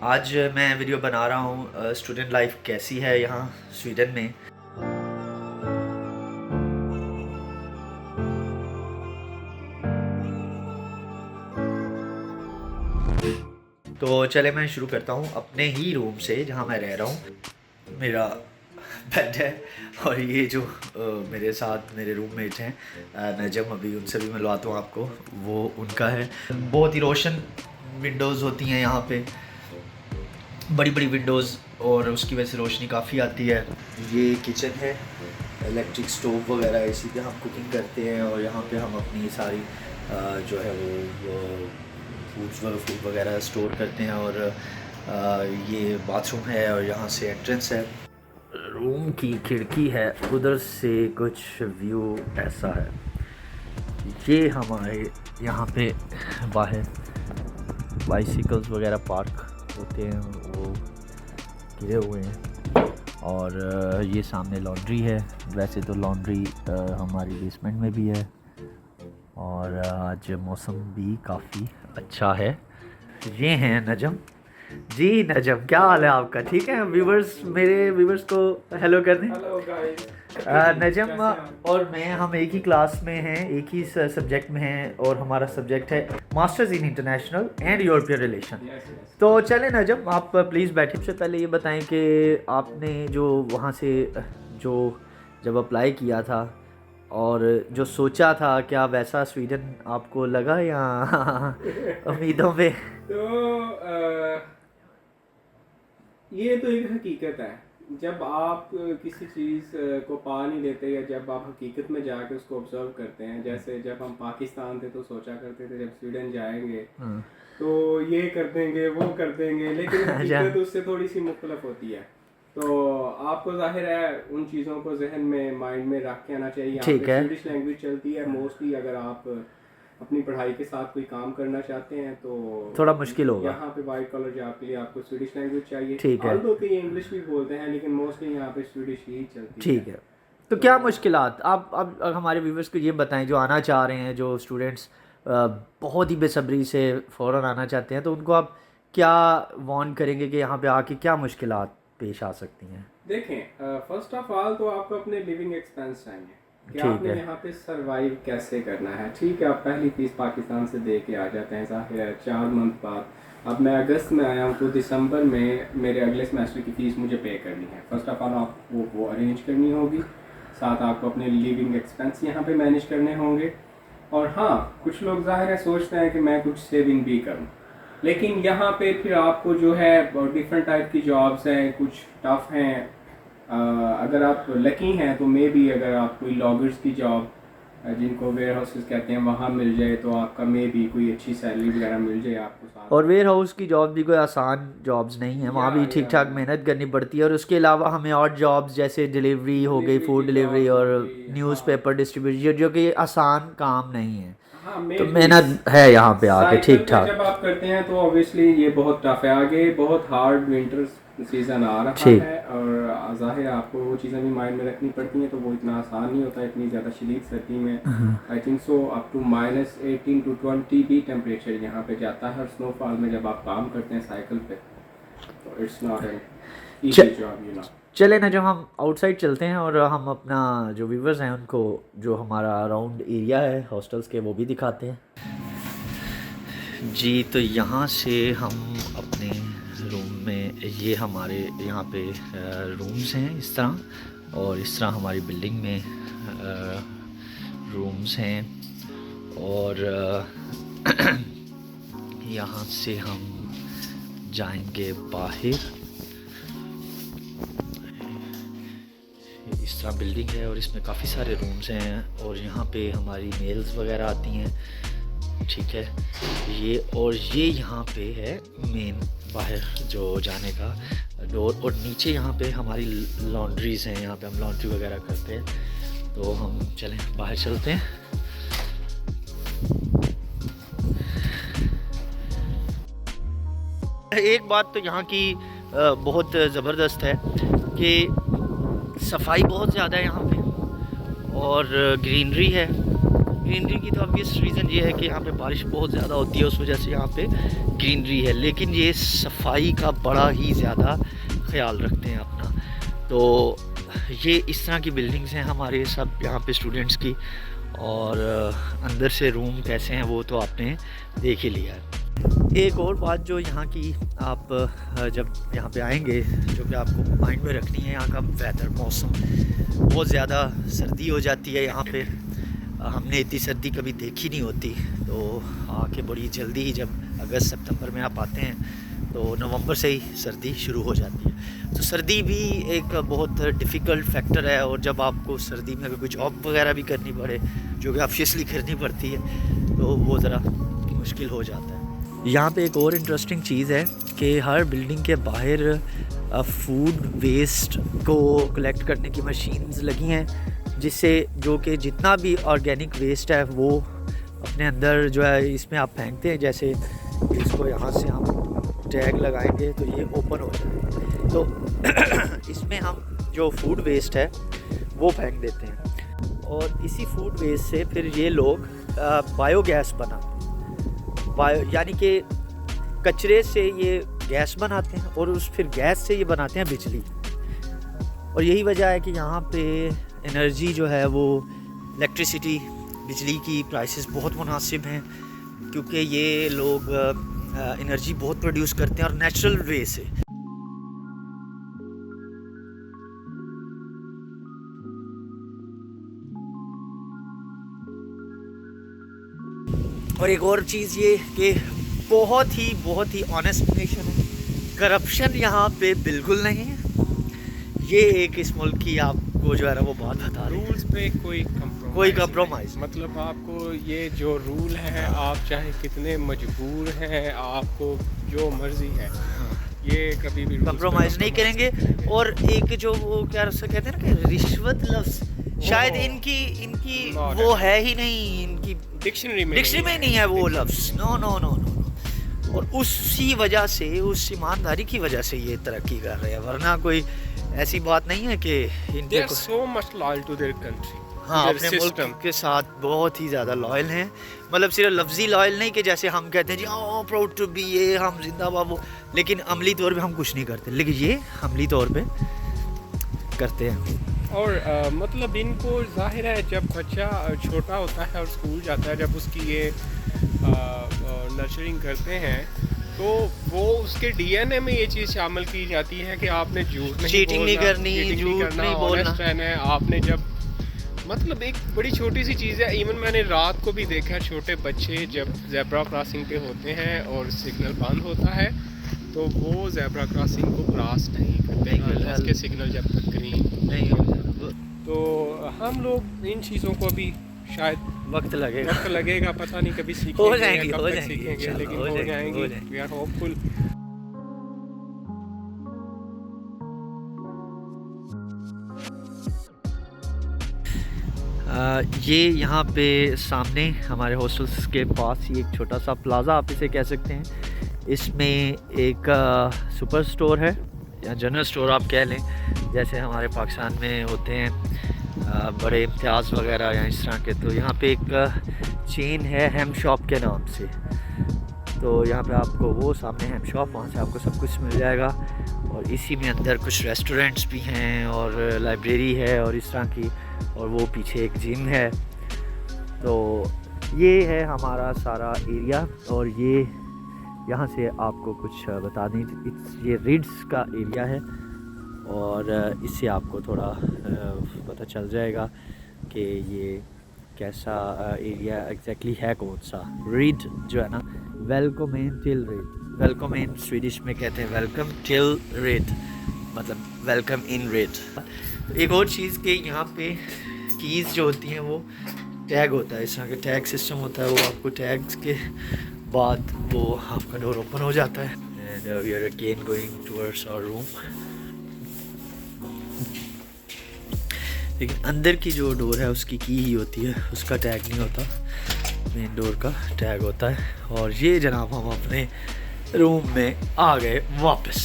आज मैं वीडियो बना रहा हूँ स्टूडेंट लाइफ कैसी है यहाँ स्वीडन में। तो चले मैं शुरू करता हूँ अपने ही रूम से जहाँ मैं रह रहा हूँ। मेरा बेड है और ये जो मेरे साथ मेरे रूममेट हैं नजम, अभी उनसे भी मिलवाता हूँ आपको, वो उनका है। बहुत ही रोशन विंडोज़ होती हैं यहाँ पे, बड़ी बड़ी विंडोज़, और उसकी वजह से रोशनी काफ़ी आती है। ये किचन है, इलेक्ट्रिक स्टोव वगैरह, इसी पे हम कुकिंग करते हैं और यहाँ पे हम अपनी सारी जो है वो फूड वगैरह स्टोर करते हैं। और ये बाथरूम है और यहाँ से एंट्रेंस है। रूम की खिड़की है, उधर से कुछ व्यू ऐसा है। ये हमारे यहाँ पे बाहर बाइसिकल्स वगैरह पार्क होते हैं, वो गिरे हुए हैं। और ये सामने लॉन्ड्री है। वैसे तो लॉन्ड्री हमारी बेसमेंट में भी है और आज मौसम भी काफ़ी अच्छा है। ये हैं नजम जी। नजम, क्या हाल है आपका? ठीक है? व्यूवर्स, मेरे व्यूवर्स को हेलो कर दें। Hello guys. नजम और मैं, हम एक ही क्लास में हैं, एक ही सब्जेक्ट में हैं और हमारा सब्जेक्ट है masters in international and European relation. तो चलें नजम, आप प्लीज़ बैठे। सबसे पहले ये बताएं कि आपने जो वहाँ से जो जब अप्लाई किया था और जो सोचा था, क्या वैसा स्वीडन आपको लगा या उम्मीदों पे? तो ये तो एक हकीकत है। जब आप किसी चीज़ को पा नहीं लेते या जब आप हकीकत में जाके उसको ऑब्जर्व करते हैं, जैसे जब हम पाकिस्तान थे तो सोचा करते थे जब स्वीडन जाएंगे तो ये कर देंगे वो कर देंगे, लेकिन हकीकत उससे थोड़ी सी मुख्तलिफ होती है। तो आपको जाहिर है उन चीज़ों को जहन में माइंड में रख के आना चाहिए। ठीक है। स्वीडिश लैंग्वेज चलती है मोस्टली। अगर आप अपनी पढ़ाई के साथ कोई काम करना चाहते हैं तो थोड़ा मुश्किल होगा। यहाँ पे वाइट कॉलर जॉब के लिए आपको स्वीडिश लैंग्वेज चाहिए। ठीक है। ऑल्दो कि इंग्लिश भी बोलते हैं लेकिन मोस्टली यहाँ पे स्वीडिश ही चलती है। ठीक है। तो क्या मुश्किलात आप अब हमारे व्यूवर्स को ये बताएं जो आना चाह रहे हैं, जो स्टूडेंट्स बहुत ही बेसब्री से फ़ौरन आना चाहते हैं, तो उनको आप क्या वार्न करेंगे कि यहाँ पे आके क्या मुश्किलात पेश आ सकती हैं? देखें, फर्स्ट ऑफ ऑल तो आपको अपने लिविंग एक्सपेंस चाहिए कि आपने यहाँ पे सरवाइव कैसे करना है। ठीक है, आप पहली फीस पाकिस्तान से दे के आ जाते हैं, जाहिर है 4 मंथ बाद। अब मैं अगस्त में आया हूँ तो दिसंबर में मेरे अगले सेमेस्टर की फ़ीस मुझे पे करनी है। फर्स्ट ऑफ ऑल आपको वो अरेंज करनी होगी, साथ आपको अपने लिविंग एक्सपेंस यहाँ पे मैनेज करने होंगे। और हाँ, कुछ लोग जाहिर है सोचते हैं कि मैं कुछ सेविंग भी करूँ, लेकिन यहाँ पे फिर आपको जो है डिफरेंट टाइप की जॉब्स हैं, कुछ टफ हैं। अगर आप लकी हैं तो मे बी अगर आप कोई लॉगर्स की जॉब, जिनको वेयर हाउसेस कहते हैं, वहाँ मिल जाए तो आपका मे बी कोई अच्छी सैलरी वगैरह मिल जाए आपको साथ। और वेयर हाउस की जॉब भी कोई आसान जॉब्स नहीं है, वहाँ भी ठीक ठाक मेहनत करनी पड़ती है। और उसके अलावा हमें और जॉब्स जैसे डिलीवरी हो गई, फूड डिलीवरी और न्यूज़पेपर डिस्ट्रीब्यूशन, जो कि आसान काम नहीं है। तो मेहनत है यहाँ पे आके ठीक ठाक। जब आप करते हैं तो ऑब्वियसली ये बहुत टफ है। आगे बहुत हार्ड विंटर सीज़न आ रहा है और जाहिर आपको वो चीज़ें भी माइंड में रखनी पड़ती हैं, तो वो इतना आसान नहीं होता इतनी ज़्यादा शदीद सर्दी में। I think so up to -18 to 20 भी टेम्परेचर यहाँ पे जाता है। और स्नोफॉल में जब आप काम करते हैं साइकिल पे तो it's not an easy job, you know. चले ना, जब हम आउटसाइड चलते हैं और हम अपना जो व्यूवर्स हैं उनको जो हमारा अराउंड एरिया है हॉस्टल्स के, वो भी दिखाते हैं जी। तो यहाँ से हम अपने रूम में, ये हमारे यहाँ पे रूम्स हैं इस तरह, और इस तरह हमारी बिल्डिंग में रूम्स हैं। और यहाँ से हम जाएंगे बाहर। इस तरह बिल्डिंग है और इसमें काफ़ी सारे रूम्स हैं और यहाँ पे हमारी मेल्स वगैरह आती हैं। ठीक है, ये और ये यहाँ पे है मेन बाहर जो जाने का डोर। और नीचे यहाँ पे हमारी लॉन्ड्रीज़ हैं, यहाँ पे हम लॉन्ड्री वगैरह करते हैं। तो हम चलें बाहर चलते हैं। एक बात तो यहाँ की बहुत ज़बरदस्त है कि सफाई बहुत ज़्यादा है यहाँ पे और ग्रीनरी है। ग्रीनरी की तो ऑब्वियस रीज़न ये है कि यहाँ पे बारिश बहुत ज़्यादा होती है, उस वजह से यहाँ पे ग्रीनरी है, लेकिन ये सफाई का बड़ा ही ज़्यादा ख्याल रखते हैं अपना। तो ये इस तरह की बिल्डिंग्स हैं हमारे सब यहाँ पे स्टूडेंट्स की, और अंदर से रूम कैसे हैं वो तो आपने देख ही लिया है। एक और बात जो यहाँ की आप जब यहाँ पे आएंगे, जो कि आपको माइंड में रखनी है, यहाँ का वेदर, मौसम बहुत ज़्यादा सर्दी हो जाती है यहाँ पे। हमने इतनी सर्दी कभी देखी नहीं होती, तो आके बड़ी जल्दी ही जब अगस्त सितंबर में आप आते हैं तो नवंबर से ही सर्दी शुरू हो जाती है। तो सर्दी भी एक बहुत डिफ़िकल्ट फैक्टर है, और जब आपको सर्दी में अगर कोई जॉब वगैरह भी करनी पड़े, जो कि ऑब्वियसली करनी पड़ती है, तो वो ज़रा मुश्किल हो जाता है। यहाँ पे एक और इंटरेस्टिंग चीज़ है कि हर बिल्डिंग के बाहर फूड वेस्ट को कलेक्ट करने की मशीन्स लगी हैं, जिससे जो कि जितना भी ऑर्गेनिक वेस्ट है वो अपने अंदर जो है इसमें आप फेंकते हैं। जैसे इसको यहाँ से हम टैग लगाएंगे तो ये ओपन हो जाएगा, तो इसमें हम जो फूड वेस्ट है वो फेंक देते हैं, और इसी फूड वेस्ट से फिर ये लोग बायोगैस बनाते हैं। यानी कि कचरे से ये गैस बनाते हैं, और उस फिर गैस से ये बनाते हैं बिजली। और यही वजह है कि यहाँ पे एनर्जी जो है वो इलेक्ट्रिसिटी, बिजली की प्राइसेस बहुत मुनासिब हैं, क्योंकि ये लोग एनर्जी बहुत प्रोड्यूस करते हैं और नेचुरल वे से। और एक और चीज़ ये कि बहुत ही ऑनेस्ट नेशन है, करप्शन यहाँ पे बिल्कुल नहीं है। ये एक इस मुल्क की आपको जो है ना वो बात बता रही है। रूल्स पे कोई कंप्रोमाइज़, मतलब आपको ये जो रूल है, आप चाहे कितने मजबूर हैं, आपको जो मर्जी है, ये कभी भी कंप्रोमाइज़ नहीं करेंगे। और एक जो वो क्या कहते हैं ना कि रिश्वत लफ्ज़, शायद इनकी वो है ही नहीं, इनकी डिक्शनरी में नहीं है वो लफ्ज़। नो। और उसी वजह से, उस ईमानदारी की वजह से ये तरक्की कर रहे हैं, वरना कोई ऐसी बात नहीं है कि इनके so much loyal to their country, हाँ, अपने मुल्क के साथ बहुत ही ज़्यादा लॉयल हैं। मतलब सिर्फ लफ्ज़ी लॉयल नहीं कि जैसे हम कहते हैं जी ओ प्राउड टू बी, ये हम जिंदाबाद वो, लेकिन अमली तौर पे हम कुछ नहीं करते, लेकिन ये अमली तौर पे करते हैं। और मतलब इनको जाहिर है जब बच्चा छोटा होता है और स्कूल जाता है, जब उसकी ये नर्चरिंग करते हैं, तो वो उसके डीएनए में ये चीज़ शामिल की जाती है कि आपने झूठ चीटिंग नहीं करनी, झूठ नहीं बोलना, रहना है। आपने जब मतलब एक बड़ी छोटी सी चीज़ है, इवन मैंने रात को भी देखा, छोटे बच्चे जब ज़ेब्रा क्रॉसिंग पे होते हैं और सिग्नल बंद होता है तो वो ज़ेब्रा क्रॉसिंग को क्रॉस नहीं करते उसके सिग्नल जब तक ग्रीन नहीं हो जाता। तो हम लोग इन चीज़ों को भी शायद वक्त लगेगा, पता नहीं कभी सीखेंगे, हो जाएंगे, लेकिन हो जाएंगे। We are hopeful. ये यहाँ पे सामने हमारे हॉस्टल्स के पास ही एक छोटा सा प्लाज़ा आप इसे कह सकते हैं। इसमें एक सुपर स्टोर है या जनरल स्टोर आप कह लें, जैसे हमारे पाकिस्तान में होते हैं बड़े इम्तियाज़ वगैरह या इस तरह के। तो यहाँ पे एक चेन है हेम शॉप के नाम से, तो यहाँ पे आपको वो सामने हेम शॉप, वहाँ से आपको सब कुछ मिल जाएगा। और इसी में अंदर कुछ रेस्टोरेंट्स भी हैं और लाइब्रेरी है और इस तरह की, और वो पीछे एक जिम है। तो ये है हमारा सारा एरिया, और ये यहाँ से आपको कुछ बता दें, ये रिड्स का एरिया है, और इससे आपको थोड़ा पता चल जाएगा कि ये कैसा एरिया एग्जैक्टली है, कौन सा। रिड जो है ना, वेलकम इन टिल रिड, वेलकम इन स्वीडिश में कहते हैं वेलकम टिल रिड, मतलब वेलकम इन रिड। एक और चीज़ कि यहाँ पे कीज़ जो होती हैं वो टैग होता है, इस तरह का टैग सिस्टम होता है, वो आपको टैग्स के बाद वो आपका डोर ओपन हो जाता है। And we are again going towards our room. लेकिन अंदर की जो डोर है उसकी की ही होती है, उसका टैग नहीं होता, मेन डोर का टैग होता है। और ये जनाब हम अपने रूम में आ गए वापस।